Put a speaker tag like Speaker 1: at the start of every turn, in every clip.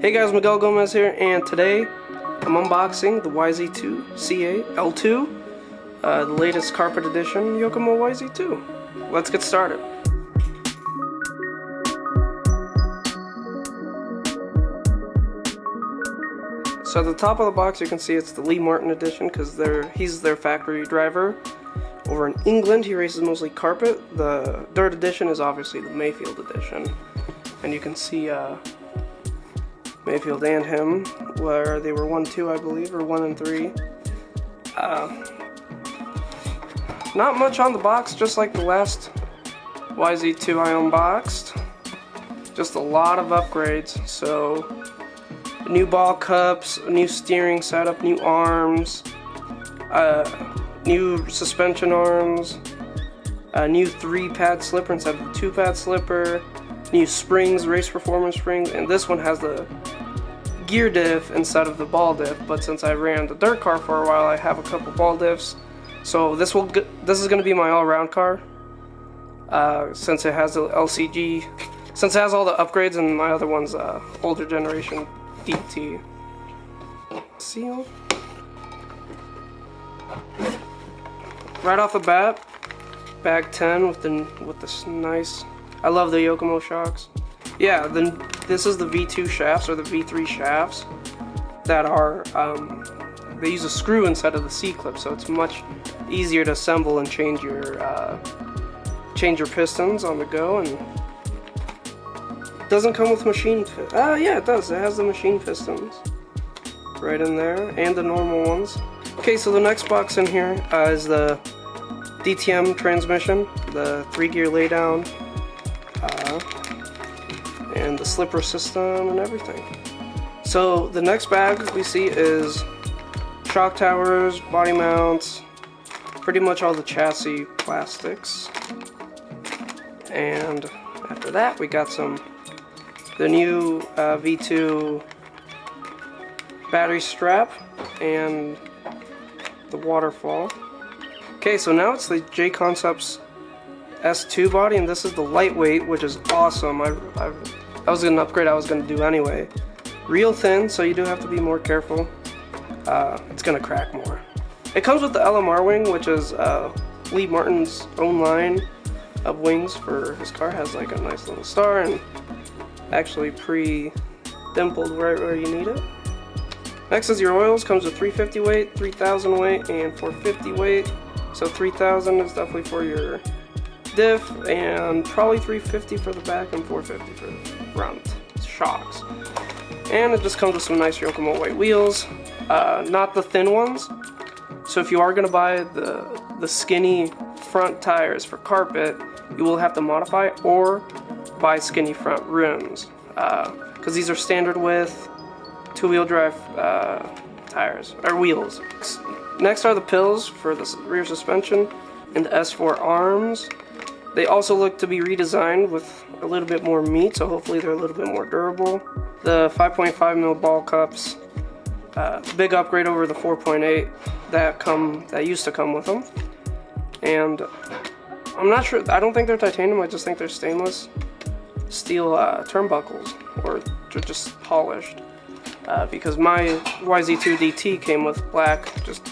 Speaker 1: Hey guys, Miguel Gomez here, and today I'm unboxing the YZ-2 CAL2, the latest carpet edition Yokomo YZ-2. Let's get started. So at the top of the box you can see it's the Lee Martin edition because he's their factory driver. Over in England he races mostly carpet. The dirt edition is obviously the Mayfield edition. And you can see Mayfield and him, where they were 1-2 I believe, or 1-3. Not much on the box, just like the last YZ-2 I unboxed. Just a lot of upgrades. So new ball cups, a new steering setup, new arms, new suspension arms, a new 3-pad slipper instead of the 2-pad slipper, new springs, race performance springs, and this one has the gear diff instead of the ball diff, but since I ran the dirt car for a while I have a couple ball diffs, so this is going to be my all-around car, since it has the LCG, since it has all the upgrades, and my other one's older generation DT. Seal. Right off the bat, bag 10 with this nice, I love the Yokomo shocks. Yeah, then this is the V2 shafts, or the V3 shafts, that are, they use a screw instead of the C-clip, so it's much easier to assemble and change your pistons on the go, and it doesn't come with machine yeah, it does. It has the machine pistons right in there, and the normal ones. Okay, so the next box in here is the DTM transmission, the 3-gear laydown, and the slipper system and everything. So the next bag we see is shock towers, body mounts, pretty much all the chassis plastics. And after that we got the new V2 battery strap and the waterfall. Okay, so now it's the J Concepts S2 body, and this is the lightweight, which is awesome. That was an upgrade I was going to do anyway. Real thin, so you do have to be more careful. It's going to crack more. It comes with the LMR wing, which is Lee Martin's own line of wings for his car. It has like a nice little star and actually pre-dimpled right where you need it. Next is your oils. Comes with 350 weight, 3000 weight, and 450 weight. So 3000 is definitely for your diff, and probably 350 for the back and 450 for the front shocks. And it just comes with some nice Yokomo white wheels, not the thin ones. So if you are going to buy the skinny front tires for carpet, you will have to modify or buy skinny front rims, because these are standard width 2-wheel drive tires or wheels. Next are the pills for the rear suspension and the S4 arms. They also look to be redesigned with a little bit more meat, so hopefully they're a little bit more durable. The 5.5mm ball cups, big upgrade over the 4.8 that used to come with them. And I'm not sure, I don't think they're titanium, I just think they're stainless steel turnbuckles, or they're just polished. Because my YZ-2 DT came with black, just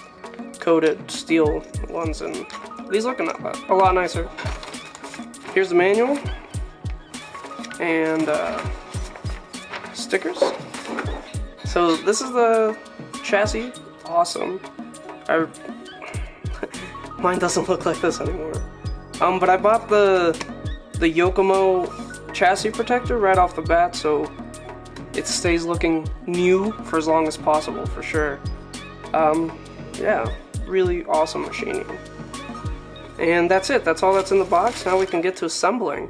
Speaker 1: coated steel ones, and these look a lot nicer. Here's the manual and stickers. So this is the chassis. Awesome. Mine doesn't look like this anymore. But I bought the Yokomo chassis protector right off the bat, so it stays looking new for as long as possible, for sure. Yeah, really awesome machining. And that's it. That's all that's in the box. Now we can get to assembling.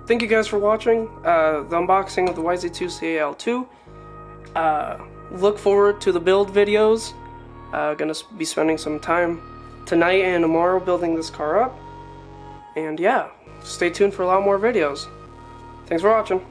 Speaker 1: Thank you guys for watching the unboxing of the YZ-2 CAL2. Look forward to the build videos. Gonna be spending some time tonight and tomorrow building this car up. And yeah, stay tuned for a lot more videos. Thanks for watching.